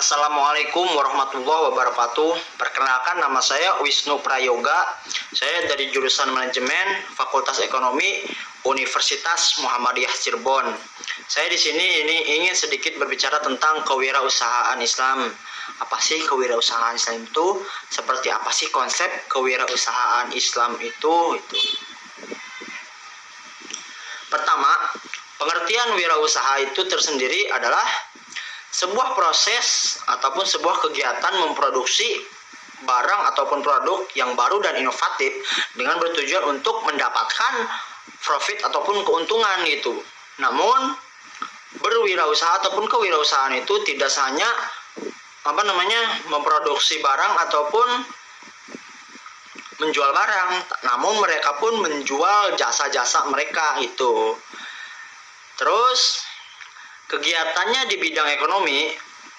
Assalamualaikum warahmatullahi wabarakatuh. Perkenalkan, nama saya Wisnu Prayoga. Saya dari jurusan Manajemen Fakultas Ekonomi Universitas Muhammadiyah Cirebon. Saya di sini ingin sedikit berbicara tentang kewirausahaan Islam. Apa sih kewirausahaan Islam itu? Seperti apa sih konsep kewirausahaan Islam itu? Pertama, pengertian wirausaha itu tersendiri adalah sebuah proses ataupun sebuah kegiatan memproduksi barang ataupun produk yang baru dan inovatif dengan bertujuan untuk mendapatkan profit ataupun keuntungan gitu. Namun berwirausaha ataupun kewirausahaan itu tidak hanya memproduksi barang ataupun menjual barang, namun mereka pun menjual jasa-jasa mereka itu. Terus kegiatannya di bidang ekonomi,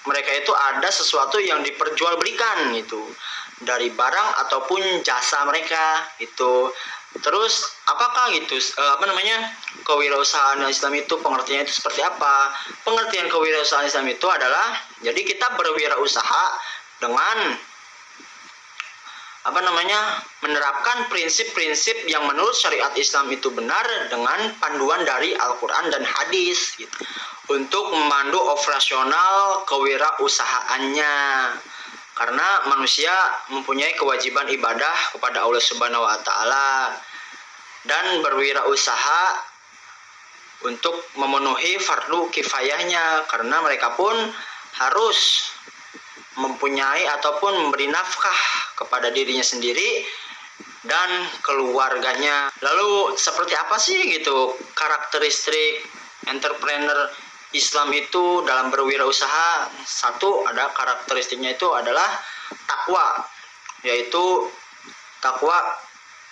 mereka itu ada sesuatu yang diperjualbelikan gitu dari barang ataupun jasa mereka itu. Terus apakah gitu kewirausahaan Islam itu pengertiannya itu seperti apa? Pengertian kewirausahaan Islam itu adalah jadi kita berwirausaha dengan menerapkan prinsip-prinsip yang menurut syariat Islam itu benar dengan panduan dari Al-Quran dan hadis gitu, untuk memandu operasional kewirausahaannya. Karena manusia mempunyai kewajiban ibadah kepada Allah Subhanahu wa taala dan berwirausaha untuk memenuhi fardu kifayahnya, karena mereka pun harus mempunyai ataupun memberi nafkah kepada dirinya sendiri dan keluarganya. Lalu seperti apa sih gitu karakteristik entrepreneur Islam itu dalam berwirausaha? Satu, ada karakteristiknya itu adalah takwa, yaitu takwa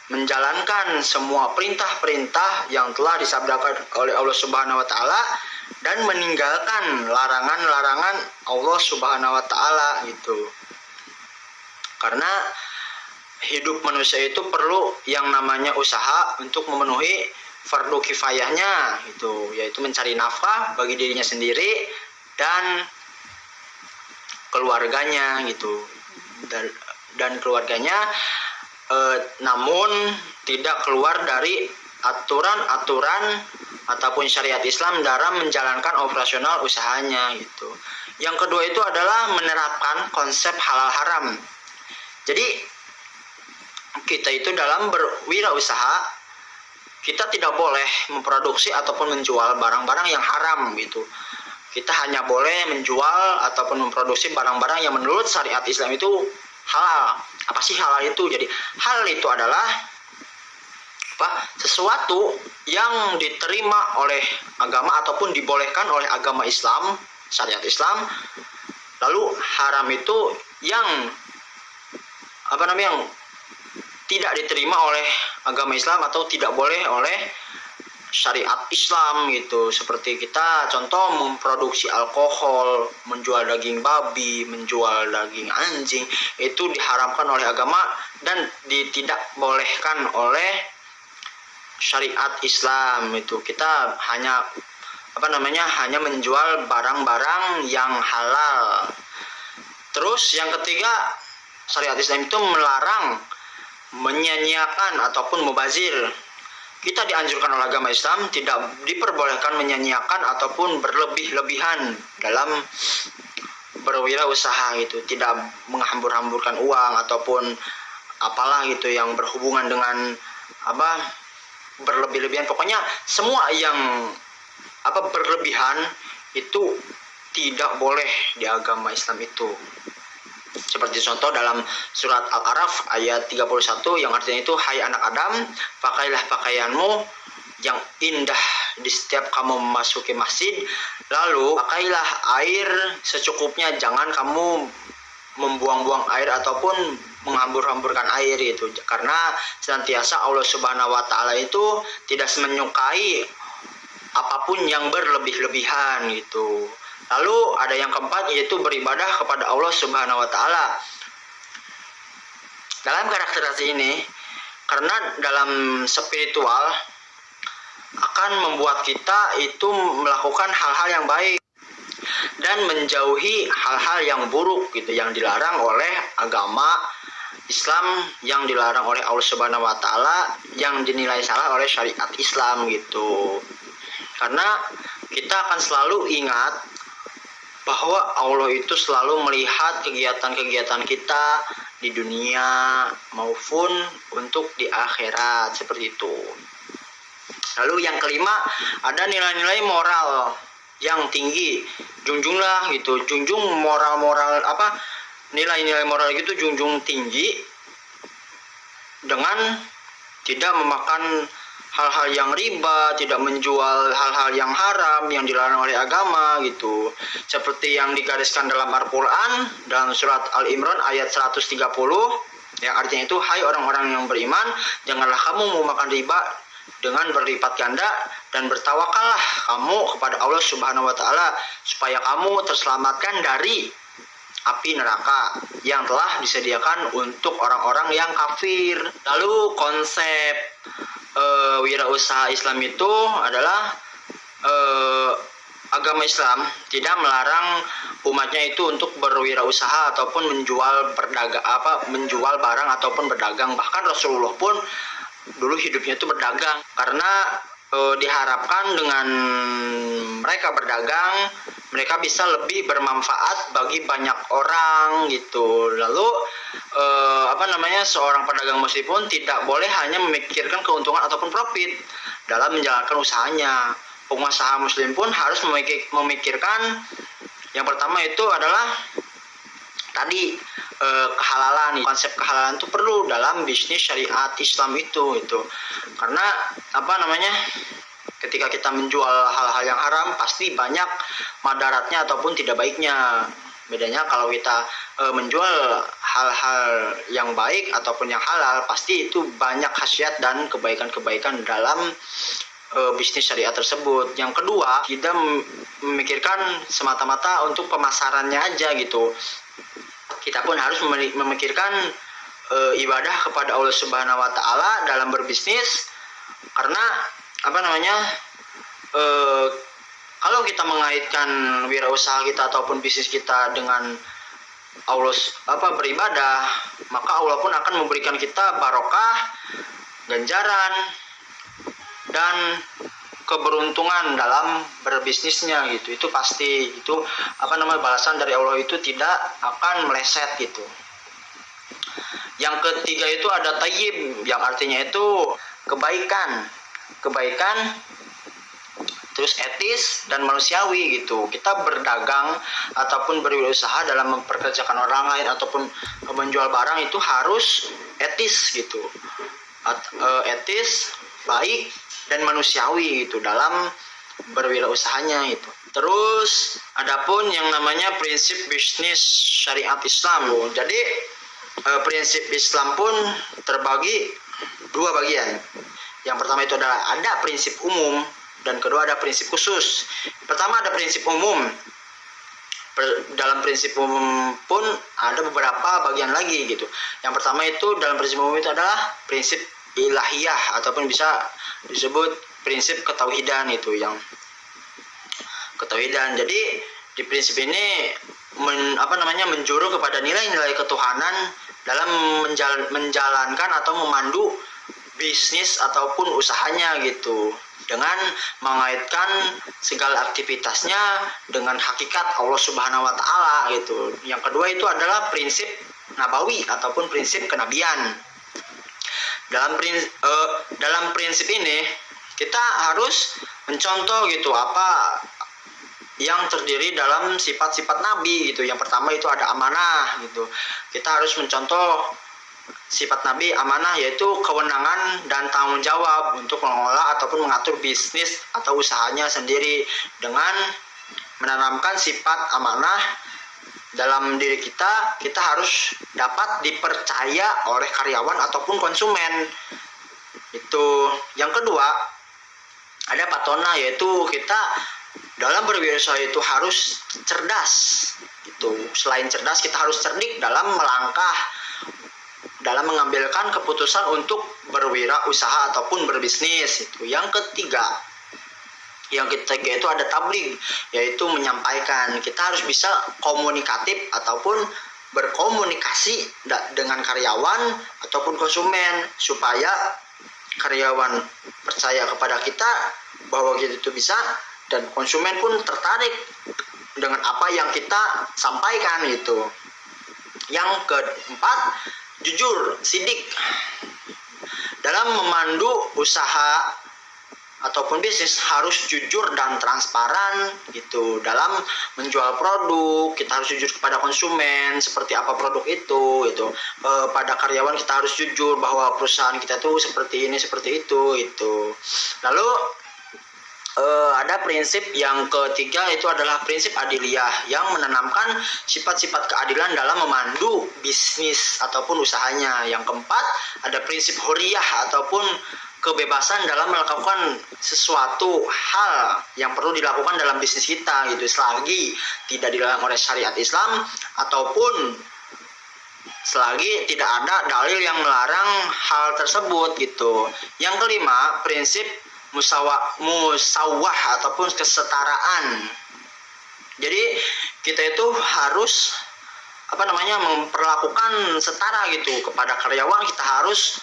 menjalankan semua perintah-perintah yang telah disabdakan oleh Allah Subhanahu wa taala dan meninggalkan larangan-larangan Allah Subhanahu wa taala gitu. Karena hidup manusia itu perlu yang namanya usaha untuk memenuhi fardu kifayahnya itu, yaitu mencari nafkah bagi dirinya sendiri dan keluarganya gitu. Dan keluarganya namun tidak keluar dari aturan-aturan ataupun syariat Islam dalam menjalankan operasional usahanya gitu. Yang kedua itu adalah menerapkan konsep halal haram. Jadi kita itu dalam berwirausaha, kita tidak boleh memproduksi ataupun menjual barang-barang yang haram gitu. Kita hanya boleh menjual ataupun memproduksi barang-barang yang menurut syariat Islam itu halal. Apa sih halal itu? Jadi halal itu adalah sesuatu yang diterima oleh agama ataupun dibolehkan oleh agama Islam, syariat Islam. Lalu haram itu yang yang tidak diterima oleh agama Islam atau tidak boleh oleh syariat Islam gitu. Seperti kita contoh memproduksi alkohol, menjual daging babi, menjual daging anjing, itu diharamkan oleh agama dan tidak bolehkan oleh syariat Islam itu. Kita hanya hanya menjual barang-barang yang halal. Terus yang ketiga, syariat Islam itu melarang menyanyiakan ataupun mubazir. Kita dianjurkan oleh agama Islam tidak diperbolehkan menyanyiakan ataupun berlebih-lebihan dalam berwirausaha gitu, tidak menghambur-hamburkan uang ataupun apalah gitu yang berhubungan dengan berlebih-lebihan. Pokoknya semua yang berlebihan itu tidak boleh di agama Islam itu. Seperti contoh dalam surat Al-A'raf ayat 31 yang artinya itu, hai anak Adam, pakailah pakaianmu yang indah di setiap kamu memasuki masjid, lalu pakailah air secukupnya, jangan kamu membuang-buang air ataupun menghambur-hamburkan air itu, karena senantiasa Allah Subhanahu wa taala itu tidak menyukai apapun yang berlebih-lebihan gitu. Lalu ada yang keempat, yaitu beribadah kepada Allah Subhanahu wa taala. Dalam karakteristik ini, karena dalam spiritual akan membuat kita itu melakukan hal-hal yang baik. dan menjauhi hal-hal yang buruk gitu yang dilarang oleh agama Islam, yang dilarang oleh Allah Subhanahu wa taala, yang dinilai salah oleh syariat Islam gitu. Karena kita akan selalu ingat bahwa Allah itu selalu melihat kegiatan-kegiatan kita di dunia maupun untuk di akhirat, seperti itu. Lalu yang kelima, ada nilai-nilai moral yang tinggi. Junjunglah gitu, junjung moral-moral nilai-nilai moral itu junjung tinggi dengan tidak memakan hal-hal yang riba, tidak menjual hal-hal yang haram yang dilarang oleh agama gitu. Seperti yang digariskan dalam Al-Qur'an dalam surat Al-Imran ayat 130 yang artinya itu, hai orang-orang yang beriman, janganlah kamu memakan riba dengan berlipat ganda, dan bertawakallah kamu kepada Allah Subhanahu wa taala supaya kamu terselamatkan dari api neraka yang telah disediakan untuk orang-orang yang kafir. Lalu konsep wirausaha Islam itu adalah agama Islam tidak melarang umatnya itu untuk berwirausaha ataupun menjual barang ataupun berdagang. Bahkan Rasulullah pun dulu hidupnya itu berdagang, karena diharapkan dengan mereka berdagang, mereka bisa lebih bermanfaat bagi banyak orang gitu. Lalu seorang pedagang muslim pun tidak boleh hanya memikirkan keuntungan ataupun profit dalam menjalankan usahanya. Pengusaha muslim pun harus memikirkan, yang pertama itu adalah tadi kehalalan. Konsep kehalalan itu perlu dalam bisnis syariat Islam itu karena ketika kita menjual hal-hal yang haram pasti banyak madaratnya ataupun tidak baiknya. Bedanya kalau kita menjual hal-hal yang baik ataupun yang halal, pasti itu banyak khasiat dan kebaikan-kebaikan dalam bisnis syariat tersebut. Yang kedua, kita memikirkan semata-mata untuk pemasarannya aja gitu. Kita pun harus memikirkan ibadah kepada Allah Subhanahu wa taala dalam berbisnis, karena kalau kita mengaitkan wirausaha kita ataupun bisnis kita dengan Allah beribadah, maka Allah pun akan memberikan kita barokah, ganjaran, dan keberuntungan dalam berbisnisnya gitu. Itu pasti, itu balasan dari Allah itu tidak akan meleset gitu. Yang ketiga itu ada tayyib, yang artinya itu kebaikan, terus etis dan manusiawi gitu. Kita berdagang ataupun berwirausaha dalam memperkerjakan orang lain ataupun menjual barang itu harus etis gitu, etis, baik, dan manusiawi gitu dalam berwirausahanya itu. Terus adapun yang namanya prinsip bisnis syariat Islam. Jadi prinsip Islam pun terbagi dua bagian. Yang pertama itu adalah ada prinsip umum, dan kedua ada prinsip khusus. Pertama ada prinsip umum. Dalam prinsip umum pun ada beberapa bagian lagi gitu. Yang pertama itu dalam prinsip umum itu adalah prinsip ilahiyah ataupun bisa disebut prinsip ketauhidan itu, yang ketauhidan. Jadi di prinsip ini menjuru kepada nilai-nilai ketuhanan dalam menjalankan atau memandu bisnis ataupun usahanya gitu, dengan mengaitkan segala aktivitasnya dengan hakikat Allah Subhanahu wa taala gitu. Yang kedua itu adalah prinsip nabawi ataupun prinsip kenabian. Dalam prinsip ini kita harus mencontoh gitu apa yang terdiri dalam sifat-sifat nabi gitu. Yang pertama itu ada amanah gitu. Kita harus mencontoh sifat nabi amanah, yaitu kewenangan dan tanggung jawab untuk mengelola ataupun mengatur bisnis atau usahanya sendiri, dengan menanamkan sifat amanah dalam diri kita. Kita harus dapat dipercaya oleh karyawan ataupun konsumen. Itu. Yang kedua ada patona, yaitu kita dalam berwirausaha itu harus cerdas gitu. Selain cerdas, kita harus cerdik dalam melangkah, dalam mengambilkan keputusan untuk berwirausaha ataupun berbisnis itu. Yang ketiga Yang ketiga itu ada tabligh, yaitu menyampaikan. Kita harus bisa komunikatif ataupun berkomunikasi dengan karyawan ataupun konsumen supaya karyawan percaya kepada kita bahwa kita itu bisa, dan konsumen pun tertarik dengan apa yang kita sampaikan gitu. Yang keempat, jujur, sidik. Dalam memandu usaha ataupun bisnis harus jujur dan transparan gitu. Dalam menjual produk kita harus jujur kepada konsumen seperti apa produk itu gitu. Pada karyawan kita harus jujur bahwa perusahaan kita tuh seperti ini seperti itu. Lalu ada prinsip yang ketiga, itu adalah prinsip adiliyah yang menanamkan sifat-sifat keadilan dalam memandu bisnis ataupun usahanya. Yang keempat, ada prinsip huriyah ataupun kebebasan dalam melakukan sesuatu hal yang perlu dilakukan dalam bisnis kita gitu, selagi tidak dilarang oleh syariat Islam ataupun selagi tidak ada dalil yang melarang hal tersebut gitu. Yang kelima, prinsip musawah ataupun kesetaraan. Jadi kita itu harus memperlakukan setara gitu kepada karyawan. Kita harus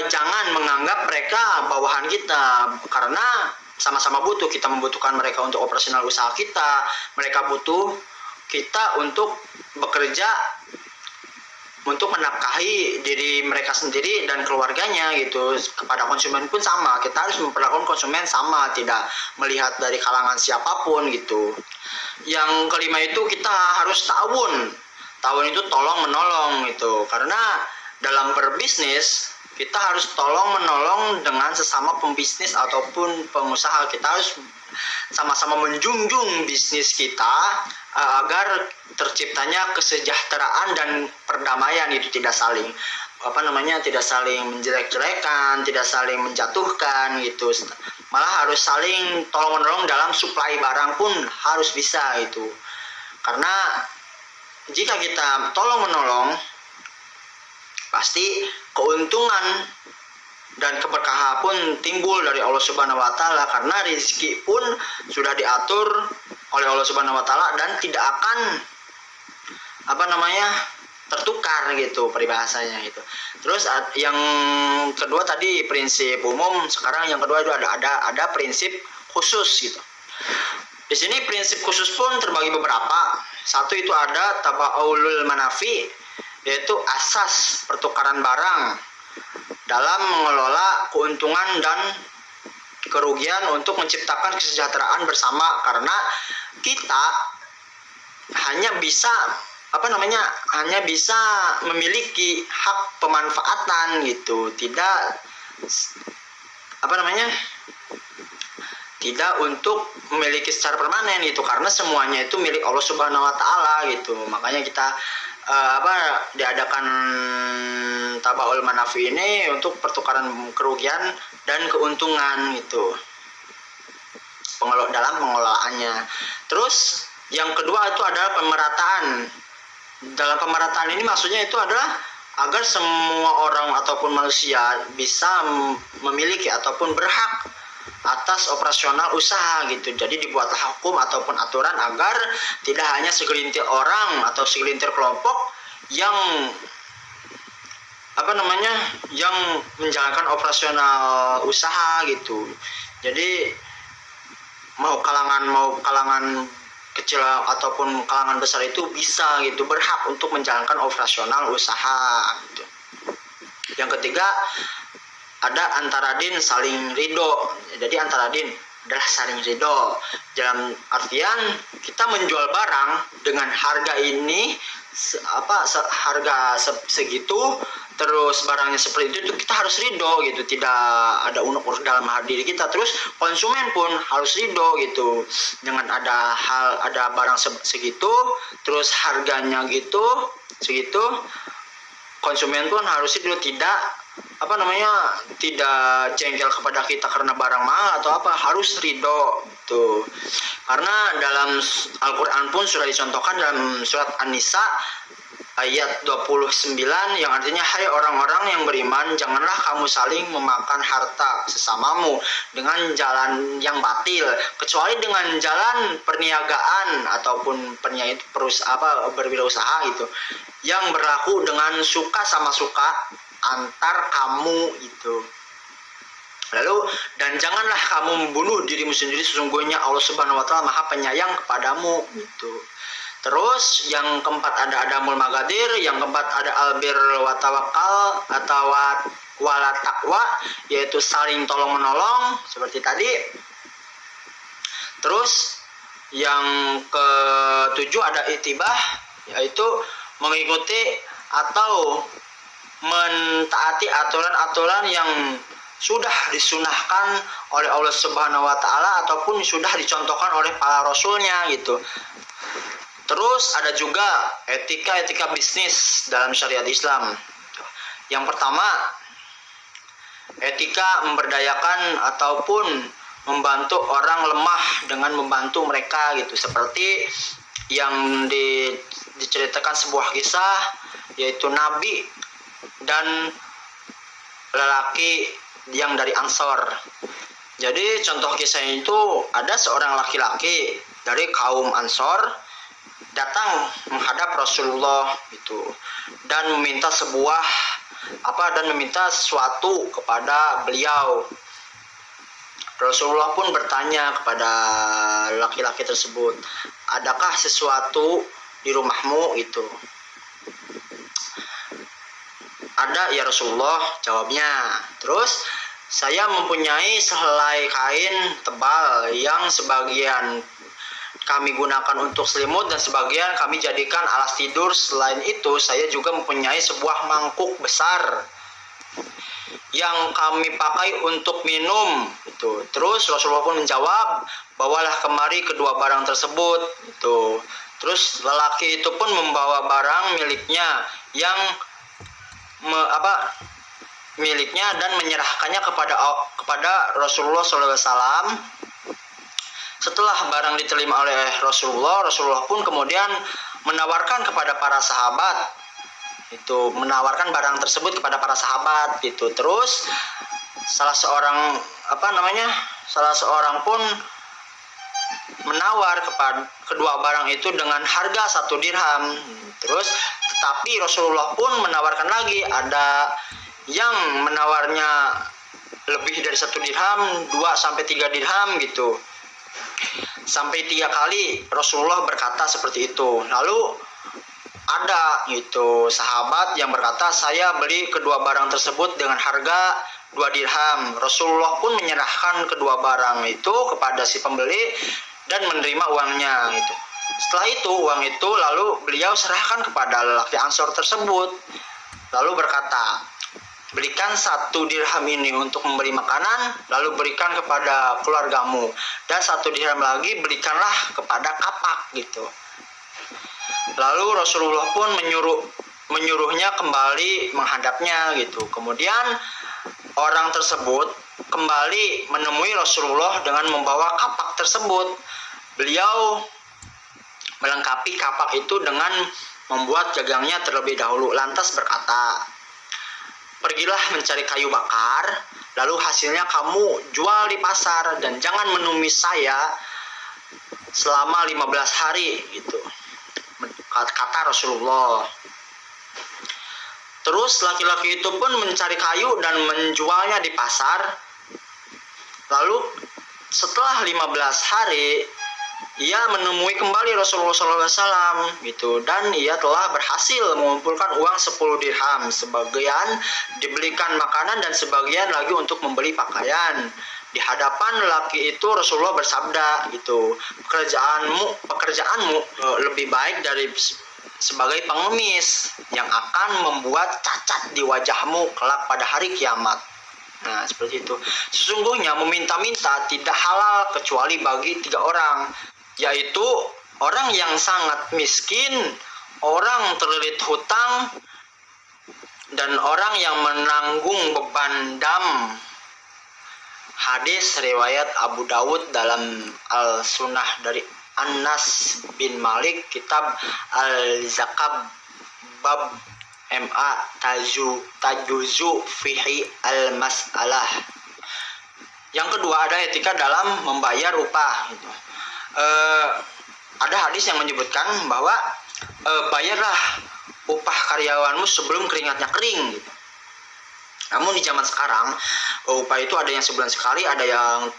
jangan menganggap mereka bawahan kita, karena sama-sama butuh. Kita membutuhkan mereka untuk operasional usaha kita, mereka butuh kita untuk bekerja untuk menafkahi diri mereka sendiri dan keluarganya gitu. Kepada konsumen pun sama, kita harus memperlakukan konsumen sama, tidak melihat dari kalangan siapapun gitu. Yang kelima itu kita harus ta'awun itu tolong menolong gitu, karena dalam berbisnis kita harus tolong menolong dengan sesama pembisnis ataupun pengusaha. Kita harus sama-sama menjunjung bisnis kita agar terciptanya kesejahteraan dan perdamaian, itu tidak saling menjelek-jelekan, tidak saling menjatuhkan gitu. Malah harus saling tolong menolong dalam suplai barang pun harus bisa itu. Karena jika kita tolong menolong, pasti keuntungan dan keberkahan pun timbul dari Allah Subhanahu wa taala, karena rezeki pun sudah diatur oleh Allah Subhanahu wa taala dan tidak akan tertukar gitu peribahasanya gitu. Terus yang kedua tadi prinsip umum, sekarang yang kedua itu ada prinsip khusus gitu. Di sini prinsip khusus pun terbagi beberapa. Satu itu ada tabaulul manafi, yaitu asas pertukaran barang dalam mengelola keuntungan dan kerugian untuk menciptakan kesejahteraan bersama. Karena kita hanya bisa memiliki hak pemanfaatan gitu, tidak tidak untuk memiliki secara permanen gitu, karena semuanya itu milik Allah Subhanahu wa taala gitu. Makanya kita diadakan tabaul manafi ini untuk pertukaran kerugian dan keuntungan gitu dalam pengelolaannya. Terus yang kedua itu adalah pemerataan. Dalam pemerataan ini maksudnya itu adalah agar semua orang ataupun manusia bisa memiliki ataupun berhak atas operasional usaha gitu. Jadi dibuatlah hukum ataupun aturan agar tidak hanya segelintir orang atau segelintir kelompok yang yang menjalankan operasional usaha gitu. Jadi mau kalangan kecil ataupun kalangan besar itu bisa gitu berhak untuk menjalankan operasional usaha gitu. Yang ketiga ada antaradin saling ridho. Jadi antaradin adalah saling ridho dalam artian kita menjual barang dengan harga ini harga segitu, terus barangnya seperti itu kita harus ridho gitu, tidak ada unek-unek dalam diri kita. Terus konsumen pun harus ridho gitu dengan ada barang segitu, terus harganya segitu, konsumen pun harus ridho, tidak tidak jengkel kepada kita karena barang mahal atau harus ridho gitu. Karena dalam Al-Quran pun sudah dicontohkan dalam surat An-Nisa ayat 29 yang artinya, hai orang-orang yang beriman, janganlah kamu saling memakan harta sesamamu dengan jalan yang batil, kecuali dengan jalan perniagaan ataupun berwirausaha itu yang berlaku dengan suka sama suka antar kamu itu. Lalu, dan janganlah kamu membunuh dirimu sendiri, sesungguhnya Allah Subhanahu wa taala Maha Penyayang kepadamu gitu. Terus yang keempat ada adamul magadir, yang keempat ada albir wa tawakal atau wala taqwa, yaitu saling tolong menolong seperti tadi. Terus yang ketujuh ada itibah, yaitu mengikuti atau mentaati aturan-aturan yang sudah disunahkan oleh Allah Subhanahu wa taala ataupun sudah dicontohkan oleh para rasulnya gitu. Terus ada juga etika bisnis dalam syariat Islam. Yang pertama, etika memberdayakan ataupun membantu orang lemah dengan membantu mereka gitu. Seperti yang diceritakan sebuah kisah, yaitu Nabi dan lelaki yang dari Ansor. Jadi contoh kisahnya itu ada seorang laki-laki dari kaum Ansor datang menghadap Rasulullah itu dan meminta sesuatu kepada beliau. Rasulullah pun bertanya kepada laki-laki tersebut, adakah sesuatu di rumahmu itu? Ada ya Rasulullah, jawabnya. Terus, saya mempunyai sehelai kain tebal yang sebagian kami gunakan untuk selimut dan sebagian kami jadikan alas tidur. Selain itu, saya juga mempunyai sebuah mangkuk besar yang kami pakai untuk minum itu. Terus Rasulullah pun menjawab, bawalah kemari kedua barang tersebut itu. Terus lelaki itu pun membawa barang miliknya yang miliknya dan menyerahkannya kepada Rasulullah SAW. Setelah barang diterima oleh Rasulullah pun kemudian menawarkan kepada para sahabat itu, menawarkan barang tersebut kepada para sahabat gitu. Terus salah seorang pun menawar kepada kedua barang itu dengan harga 1 dirham. Terus tetapi Rasulullah pun menawarkan lagi, ada yang menawarnya lebih dari 1 dirham, 2-3 dirham gitu. Sampai 3 kali Rasulullah berkata seperti itu. Lalu ada gitu sahabat yang berkata, saya beli kedua barang tersebut dengan harga 2 dirham. Rasulullah pun menyerahkan kedua barang itu kepada si pembeli dan menerima uangnya gitu. Setelah itu uang itu lalu beliau serahkan kepada lelaki Ansor tersebut. Lalu berkata, berikan 1 dirham ini untuk membeli makanan, lalu berikan kepada keluargamu, dan 1 dirham lagi berikanlah kepada kapak gitu. Lalu Rasulullah pun menyuruhnya kembali menghadapnya gitu. Kemudian orang tersebut kembali menemui Rasulullah dengan membawa kapak tersebut. Beliau melengkapi kapak itu dengan membuat gagangnya terlebih dahulu, lantas berkata, pergilah mencari kayu bakar, lalu hasilnya kamu jual di pasar dan jangan menemui saya selama 15 hari gitu, kata Rasulullah. Terus laki-laki itu pun mencari kayu dan menjualnya di pasar. Lalu setelah 15 hari ia menemui kembali Rasulullah SAW gitu, dan ia telah berhasil mengumpulkan uang 10 dirham. Sebagian dibelikan makanan dan sebagian lagi untuk membeli pakaian. Di hadapan lelaki itu Rasulullah bersabda gitu, pekerjaanmu lebih baik dari sebagai pengemis yang akan membuat cacat di wajahmu kelak pada hari kiamat. Nah, seperti itu. Sesungguhnya meminta-minta tidak halal kecuali bagi 3 orang, yaitu orang yang sangat miskin, orang terlilit hutang, dan orang yang menanggung beban dam. Hadis riwayat Abu Dawud dalam Al-Sunnah dari Anas bin Malik, kitab Al-Zakab bab MA tajuzu fihi al-mas'alah. Yang kedua ada etika dalam membayar upah gitu. Ada hadis yang menyebutkan bahwa bayarlah upah karyawanmu sebelum keringatnya kering gitu. Namun di zaman sekarang upah itu ada yang sebulan sekali, ada yang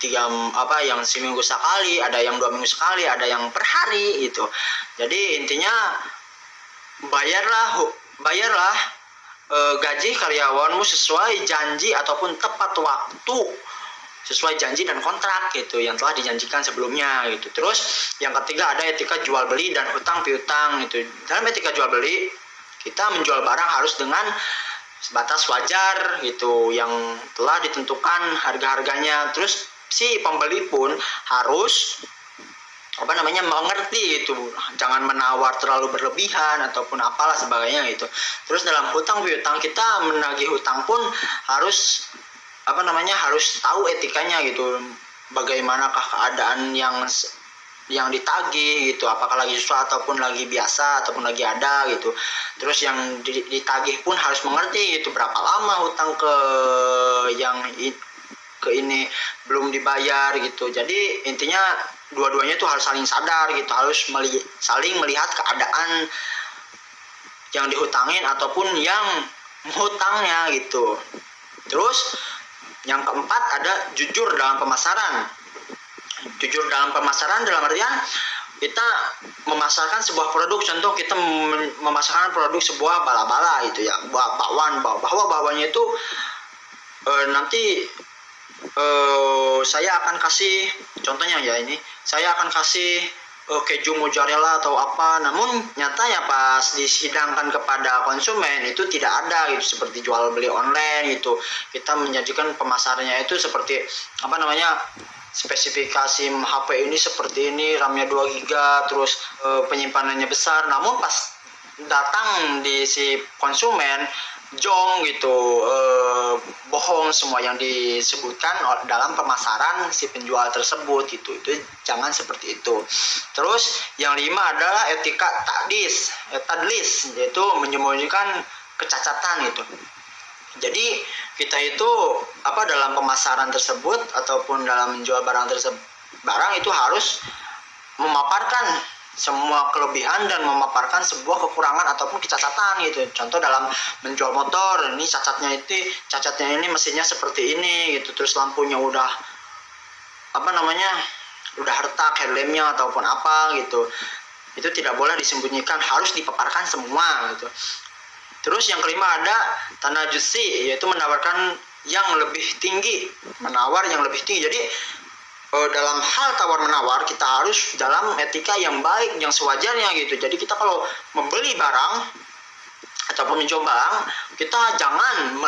yang seminggu sekali, ada yang 2 minggu sekali, ada yang per hari gitu. Jadi intinya bayarlah gaji karyawanmu sesuai janji ataupun tepat waktu, sesuai janji dan kontrak gitu yang telah dijanjikan sebelumnya gitu. Terus yang ketiga ada etika jual beli dan hutang piutang gitu. Dalam etika jual beli kita menjual barang harus dengan batas wajar gitu yang telah ditentukan harga-harganya. Terus si pembeli pun harus mengerti itu, jangan menawar terlalu berlebihan ataupun apalah sebagainya gitu. Terus dalam hutang piutang kita menagih hutang pun harus harus tahu etikanya gitu, bagaimanakah keadaan yang ditagih gitu, apakah lagi susah ataupun lagi biasa ataupun lagi ada gitu. Terus yang ditagih pun harus mengerti gitu, berapa lama hutang ke ini belum dibayar gitu. Jadi intinya dua-duanya itu harus saling sadar gitu, harus saling melihat keadaan yang dihutangin ataupun yang menghutangnya gitu. Terus yang keempat ada jujur dalam pemasaran. Jujur dalam pemasaran dalam artian kita memasarkan sebuah produk, contoh kita memasarkan produk sebuah bala-bala gitu ya, bakwan, bahwa bakwanya itu nanti saya akan kasih, contohnya ya ini, saya akan kasih keju mozzarella atau apa. Namun nyatanya pas disidangkan kepada konsumen itu tidak ada gitu, seperti jual beli online gitu. Kita menyajikan pemasarannya itu seperti spesifikasi HP ini seperti ini, RAM-nya 2 GB, terus penyimpanannya besar. Namun pas datang di si konsumen jong gitu, bohong semua yang disebutkan dalam pemasaran si penjual tersebut gitu. Itu jangan seperti itu. Terus yang 5 adalah etika tadlis, yaitu menyembunyikan kecacatan gitu. Jadi kita itu dalam pemasaran tersebut ataupun dalam menjual barang itu harus memaparkan semua kelebihan dan memaparkan sebuah kekurangan ataupun kecacatan gitu. Contoh dalam menjual motor, ini cacatnya ini mesinnya seperti ini gitu, terus lampunya udah udah retak headlampnya ataupun apa gitu. Itu tidak boleh disembunyikan, harus dipaparkan semua gitu. Terus yang kelima ada tanajusi, yaitu menawarkan yang lebih tinggi, menawar yang lebih tinggi. Jadi dalam hal tawar-menawar kita harus dalam etika yang baik, yang sewajarnya gitu. Jadi kita kalau membeli barang ataupun menjual barang, kita jangan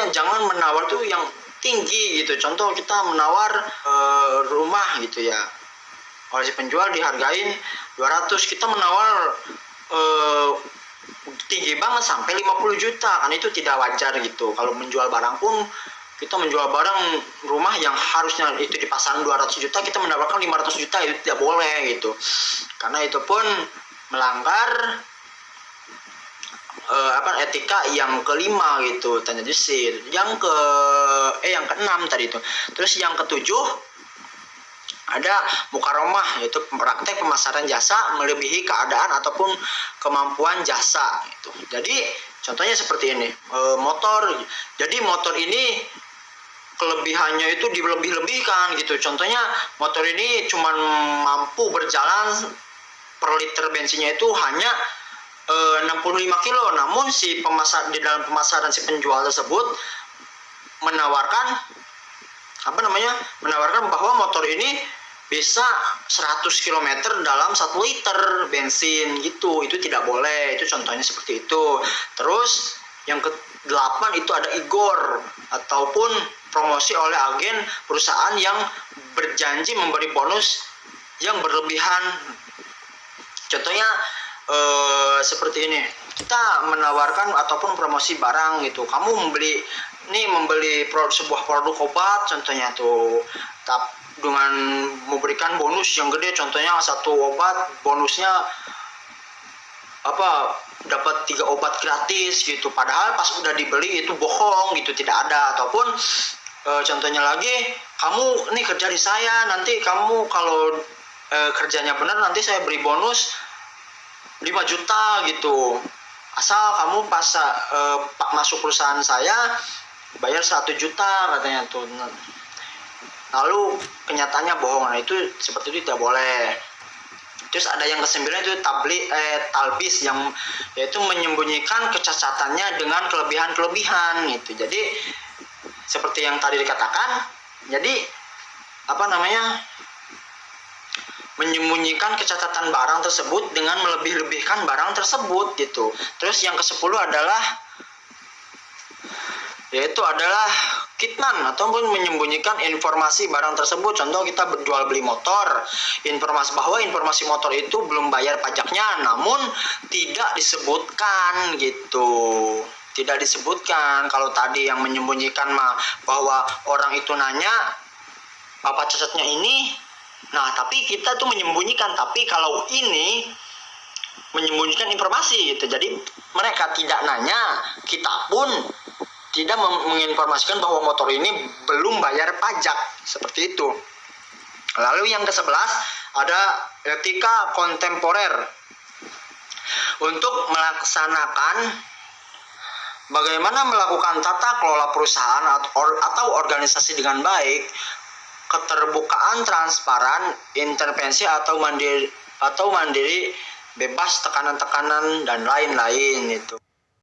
jangan menawar tuh yang tinggi gitu. Contoh kita menawar rumah gitu ya, oleh si penjual dihargain 200, kita menawar tinggi banget sampai 50 juta, kan itu tidak wajar gitu. Kalau menjual barang pun kita menjual barang rumah yang harusnya itu di pasaran 200 juta, kita mendapatkan 500 juta, itu tidak boleh gitu. Karena itu pun melanggar etika yang kelima gitu, tanajusi. Yang keenam tadi itu. Terus yang ketujuh ada mukaromah, yaitu praktek pemasaran jasa melebihi keadaan ataupun kemampuan jasa gitu. Jadi contohnya seperti ini, motor. Jadi motor ini kelebihannya itu dilebih-lebihkan gitu. Contohnya motor ini cuma mampu berjalan per liter bensinnya itu hanya 65 kilo. Namun di dalam pemasaran si penjual tersebut menawarkan bahwa motor ini bisa 100 km dalam 1 liter bensin gitu. Itu tidak boleh. Itu contohnya seperti itu. Terus yang ke-8 itu ada igor ataupun promosi oleh agen perusahaan yang berjanji memberi bonus yang berlebihan. Contohnya seperti ini, kita menawarkan ataupun promosi barang gitu. Kamu membeli sebuah produk obat, contohnya tuh, dengan memberikan bonus yang gede. Contohnya satu obat bonusnya dapat 3 obat gratis gitu, padahal pas udah dibeli itu bohong gitu, tidak ada. Ataupun contohnya lagi, kamu nih kerja di saya, nanti kamu kalau kerjanya benar nanti saya beri bonus 5 juta gitu, asal kamu pas masuk perusahaan saya bayar 1 juta katanya tuh. Lalu kenyataannya bohong. Nah itu seperti itu tidak boleh. Terus ada yang ke-9 itu talbis, yang yaitu menyembunyikan kecacatannya dengan kelebihan-kelebihan gitu. Jadi seperti yang tadi dikatakan, jadi menyembunyikan kecacatan barang tersebut dengan melebih-lebihkan barang tersebut gitu. Terus yang ke-10 adalah kitman ataupun menyembunyikan informasi barang tersebut. Contoh, kita berjual beli motor, informasi motor itu belum bayar pajaknya, namun tidak disebutkan gitu. Tidak disebutkan. Kalau tadi yang menyembunyikan bahwa orang itu nanya apa cacatnya ini, nah tapi kita tuh menyembunyikan. Tapi kalau ini menyembunyikan informasi gitu, jadi mereka tidak nanya, kita pun tidak menginformasikan bahwa motor ini belum bayar pajak, seperti itu. Lalu yang ke-11 ada etika kontemporer. Untuk melaksanakan bagaimana melakukan tata kelola perusahaan atau organisasi dengan baik, keterbukaan, transparan, intervensi atau mandiri, bebas tekanan-tekanan dan lain-lain itu.